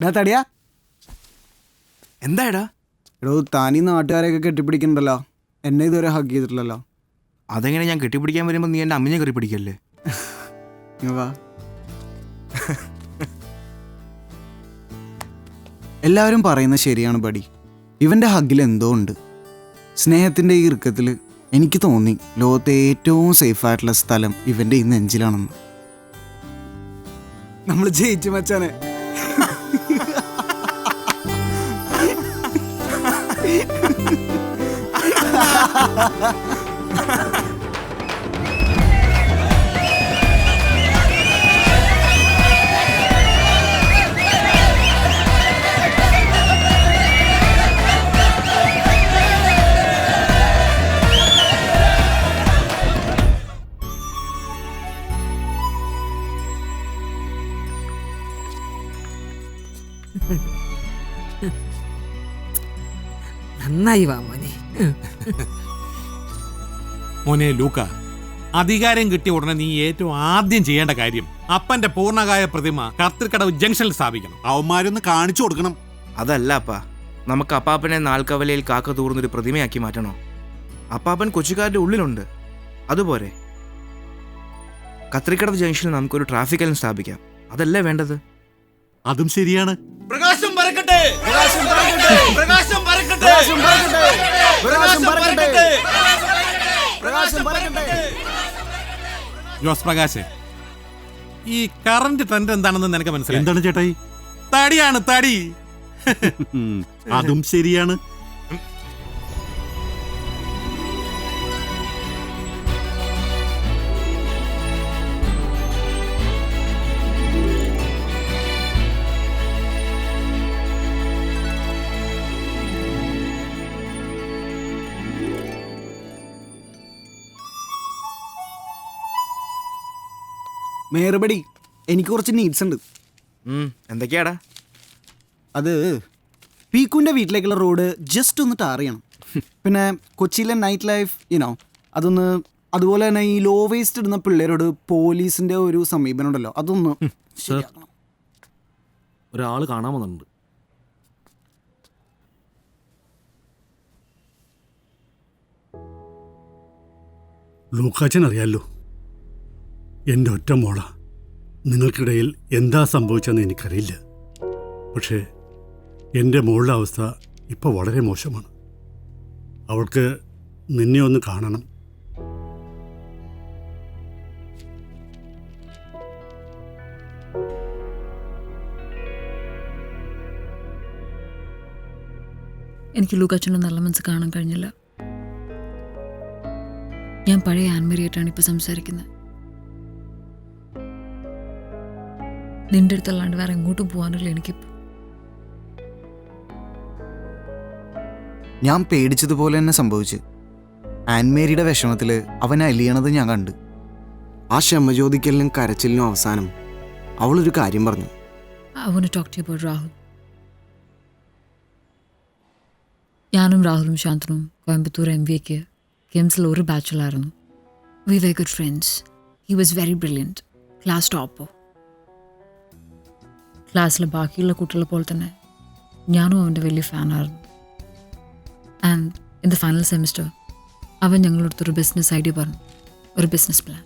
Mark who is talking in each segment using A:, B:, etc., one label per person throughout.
A: തടിയാ
B: എന്തായടാ?
A: എടോ താനീ നാട്ടുകാരെയൊക്കെ കെട്ടിപ്പിടിക്കണ്ടല്ലോ, എന്നെ ഇതുവരെ ഹഗ് ചെയ്തിട്ടില്ലല്ലോ.
B: അതെങ്ങനെ ഞാൻ കെട്ടിപ്പിടിക്കാൻ വരുമ്പോൾ നീ എൻ്റെ അമ്മിനെ കയറി പിടിക്കല്ലേ?
A: വാ. എല്ലാവരും പറയുന്നത് ശരിയാണ് ബഡി. ഇവൻ്റെ ഹഗ്ഗിൽ എന്തോ ഉണ്ട്. സ്നേഹത്തിൻ്റെ ഈ ഇറുക്കത്തിൽ എനിക്ക് തോന്നി ലോകത്തെ ഏറ്റവും സേഫായിട്ടുള്ള സ്ഥലം ഇവൻ്റെ ഈ നെഞ്ചിലാണെന്ന്. നമ്മൾ ജയിച്ചു മച്ചാനെ.
C: നന്നായി വാ മോനെ.
D: മോനെ ലൂക്ക, അധികാരം കിട്ടിയ ഉടനെ നീ ഏറ്റവും ആദ്യം ചെയ്യേണ്ട കാര്യം അപ്പന്റെ പൂർണ്ണകായ പ്രതിമ കർത്തിക്കടവ് ജംഗ്ഷനിൽ സ്ഥാപിക്കണം.
E: അവന്മാരൊന്ന് കാണിച്ചു കൊടുക്കണം.
B: അതല്ല അപ്പാ, നമുക്ക് അപ്പാപ്പനെ നാൽക്കവലയിൽ കാക്ക തൂർന്നൊരു പ്രതിമയാക്കി മാറ്റണോ? അപ്പാപ്പൻ കൊച്ചിക്കാരുടെ ഉള്ളിലുണ്ട്, അതുപോലെ കത്രിക്കടവ് ജംഗ്ഷനിൽ നമുക്കൊരു ട്രാഫിക് ലൈൻ സ്ഥാപിക്കാം. അതല്ലേ വേണ്ടത്?
E: അതും ശരിയാണ്.
D: പ്രകാശം പരക്കട്ടെ, പ്രകാശം പരക്കട്ടെ, പ്രകാശം പരക്കട്ടെ, പ്രകാശം പരക്കട്ടെ, പ്രകാശം പരക്കട്ടെ. ജോസ് പ്രകാശ്, ഈ കറന്റ് ട്രെൻഡ് എന്താണെന്ന് നിനക്ക് മനസ്സിലായി?
E: എന്താണ് ചേട്ടായി?
D: തടിയാണ്, തടി.
E: അതും ശരിയാണ്.
A: മേറുപടി, എനിക്ക് കുറച്ച് നീഡ്സ് ഉണ്ട്.
B: എന്തൊക്കെയാടാ?
A: അത് പീക്കുവിൻ്റെ വീട്ടിലേക്കുള്ള റോഡ് ജസ്റ്റ് ഒന്ന് ടാർ ചെയ്യണം. പിന്നെ കൊച്ചിയിലെ നൈറ്റ് ലൈഫ് അതൊന്ന്, അതുപോലെ തന്നെ ഈ ലോ വേസ്റ്റ് ഇടുന്ന പിള്ളേരോട് പോലീസിൻ്റെ ഒരു സമീപനം ഉണ്ടല്ലോ, അതൊന്ന് ശരിയാക്കണം.
F: ഒരാൾ കാണാൻ വന്നിട്ടുണ്ട്.
E: ലൂക്കാച്ചൻ അറിയാലോ, എൻ്റെ ഒറ്റ മോള. നിങ്ങൾക്കിടയിൽ എന്താ സംഭവിച്ചതെന്ന് എനിക്കറിയില്ല. പക്ഷേ എൻ്റെ മോളുടെ അവസ്ഥ ഇപ്പോൾ വളരെ മോശമാണ്. അവൾക്ക് നിന്നെ ഒന്ന് കാണണം.
G: എനിക്ക് ലൂക്കാച്ചൻ്റെ നല്ല മനസ്സ് കാണാൻ കഴിഞ്ഞില്ല. ഞാൻ പഴയ ആൻമേരിയായിട്ടാണ് ഇപ്പോൾ സംസാരിക്കുന്നത്. നിന്റെ അടുത്തല്ലാണ്ട് വേറെ എങ്ങോട്ടും പോകാനില്ല എനിക്കിപ്പോൾ.
A: ഞാൻ പേടിച്ചതുപോലെ തന്നെ സംഭവിച്ചു. ആൻമേരിയുടെ വിഷമത്തിൽ അവൻ അലിയണത് ഞാൻ കണ്ട്. ആ ക്ഷമചോദിക്കലിനും കരച്ചിലിനും അവസാനം അവളൊരു കാര്യം പറഞ്ഞു.
G: I want to talk to you about Rahul. ഞാനും രാഹുലും ശാന്തനും കോയമ്പത്തൂർ MBAക്ക് കിംസിൽ ഒരു ബാച്ചിലായിരുന്നു. We were good friends. He was very brilliant. Class ടോപ്പോ. ക്ലാസ്സിലെ ബാക്കിയുള്ള കുട്ടികളെ പോലെ തന്നെ ഞാനും അവൻ്റെ വലിയ ഫാനായിരുന്നു. And in the final semester അവൻ ഞങ്ങളടുത്തൊരു ബിസിനസ് ഐഡിയ പറഞ്ഞു, ഒരു ബിസിനസ് പ്ലാൻ.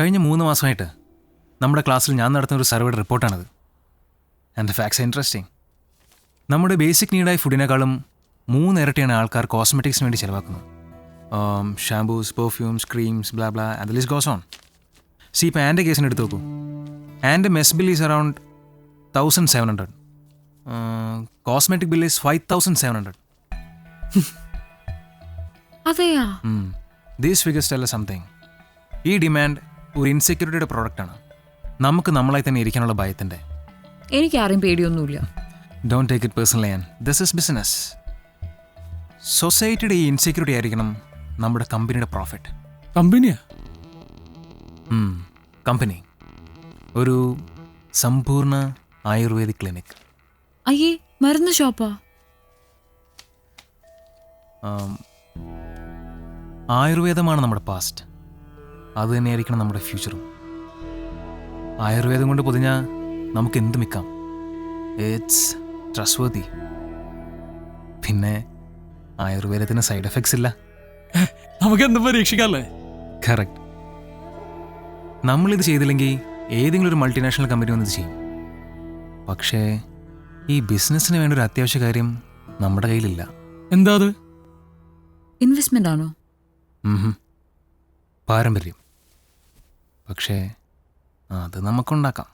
F: കഴിഞ്ഞ 3 മാസമായിട്ട് നമ്മുടെ ക്ലാസ്സിൽ ഞാൻ നടത്തുന്ന ഒരു സർവേയുടെ റിപ്പോർട്ടാണത്. And the facts interesting. നമ്മുടെ ബേസിക് നീഡായ ഫുഡിനേക്കാളും 3 ഇരട്ടിയാണ് ആൾക്കാർ കോസ്മെറ്റിക്സിന് വേണ്ടി ചിലവാക്കുന്നത്. Shampoos, perfumes, creams, blah blah, and the list goes on. ഇപ്പോൾ ആൻ്റെ കേസിന് എടുത്ത് നോക്കൂ. ആൻ്റെ mess bill is around 1700. Cosmetic bill is 5700.
G: അതെയാ?
F: These figures tell something. ഈ ഡിമാൻഡ് ഒരു ഇൻസെക്യൂരിറ്റിയുടെ പ്രോഡക്റ്റാണ്. നമുക്ക് നമ്മളായി തന്നെ ഇരിക്കാനുള്ള ഭയത്തിൻ്റെ.
G: എനിക്ക് ആരെയും പേടിയൊന്നുമില്ല.
F: Don't take it personally. This is business. സൊസൈറ്റിയുടെ ഈ ഇൻസെക്യൂരിറ്റി ആയിരിക്കണം നമ്മുടെ കമ്പനിയുടെ പ്രോഫിറ്റ്.
D: കമ്പനിയാ?
F: കമ്പനി ഒരു സമ്പൂർണ്ണ ആയുർവേദിക് ക്ലിനിക്.
G: അയ്യേ, മരുന്ന് ഷോപ്പാ?
F: ആയുർവേദമാണ് നമ്മുടെ പാസ്റ്റ്, അത് തന്നെയായിരിക്കണം നമ്മുടെ ഫ്യൂച്ചറും. ആയുർവേദം കൊണ്ട് പൊതിഞ്ഞാൽ നമുക്ക് എന്ത് മിക്കാം. It's trustworthy. പിന്നെ ആയുർവേദത്തിന് സൈഡ് എഫക്ട്സ് ഇല്ല.
H: നമുക്ക് എന്തും പരീക്ഷിക്കാല്ലേ?
F: കറക്റ്റ്. നമ്മളിത് ചെയ്തില്ലെങ്കിൽ ഏതെങ്കിലും ഒരു മൾട്ടിനാഷണൽ കമ്പനി വന്നിത് ചെയ്യും. പക്ഷേ ഈ ബിസിനസ്സിന് വേണ്ട ഒരു അത്യാവശ്യ കാര്യം നമ്മുടെ കയ്യിലില്ല.
H: എന്താ അത്?
G: ഇൻവെസ്റ്റ്മെൻ്റ് ആണോ?
F: പാരമ്പര്യം. പക്ഷേ അത് നമുക്കുണ്ടാക്കാം.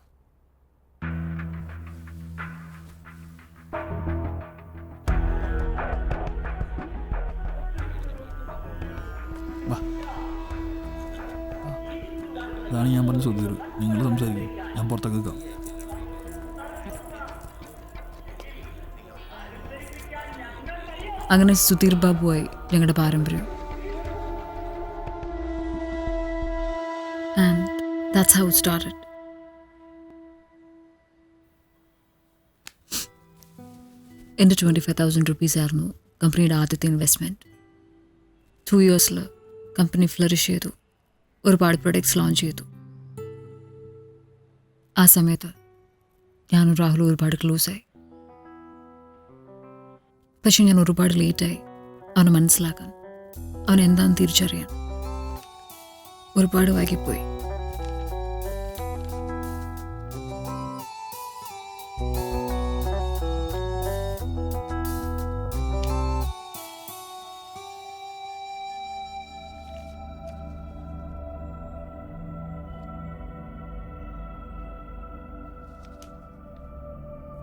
H: അതാണ് ഞാൻ പറഞ്ഞ സുധീർ. നിങ്ങൾ സംസാരിക്കും, ഞാൻ പുറത്തേക്ക് നിൽക്കാം.
G: അങ്ങനെ സുധീർ ബാബുവായി ഞങ്ങളുടെ പാരമ്പര്യം. And that's how it started. എൻ്റെ 25,000 rupees ആയിരുന്നു കമ്പനിയുടെ ആദ്യത്തെ ഇൻവെസ്റ്റ്മെൻറ്റ്. 2 yearsൽ കമ്പനി ഫ്ലറിഷ് ചെയ്തു. ഒരുപാട് പ്രൊഡക്ട്സ് ലോഞ്ച് ചെയ്തു. ആ സമയത്ത് ഞാനും രാഹുലും ഒരുപാട് ക്ലോസായി. പക്ഷെ ഞാൻ ഒരുപാട് ലേറ്റായി അവനെ മനസ്സിലാക്കാൻ, അവൻ എന്താണെന്ന് തിരിച്ചറിയാൻ. ഒരുപാട് വൈകിപ്പോയി.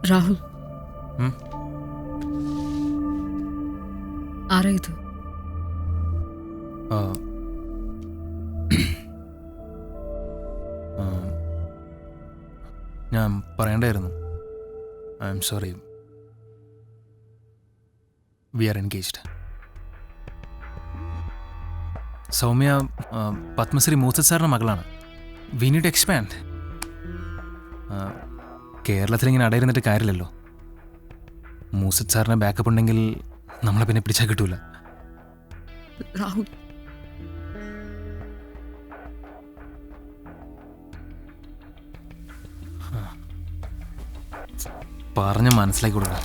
G: രാഹുൽ, ആരാ ഇത്?
F: ഞാൻ പറയണ്ടായിരുന്നു. I'm sorry. We are engaged. Soumya Padmashri Moosath സാറിൻ്റെ മകളാണ്. We need to expand. കേരളത്തിൽ ഇങ്ങനെ അടയിരുന്നിട്ട് കാര്യമില്ലല്ലോ. മൂസത് സാറിന് ബാക്കപ്പ് ഉണ്ടെങ്കിൽ നമ്മളെ പിന്നെ പിടിച്ചാൽ കിട്ടൂല.
G: രാഹുൽ,
F: പറഞ്ഞ് മനസ്സിലാക്കി കൊടുക്കാം.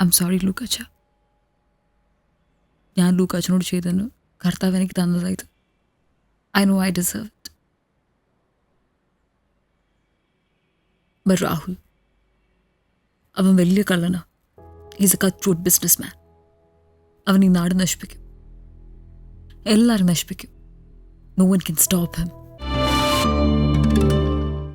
G: ഐ എം സോറി ലൂക്കാച്ച. ഞാൻ ലൂക്കാച്ചനോട് ചെയ്തതിന് കർത്താവ് എനിക്ക് തന്നതായത്. I know I deserve it. But Rahul, അവൻ വലിയ കള്ളനാ. Is a cut businessman. അവൻ ഈ നാട് നശിപ്പിക്കും, എല്ലാവരും നശിപ്പിക്കും. No one can stop him.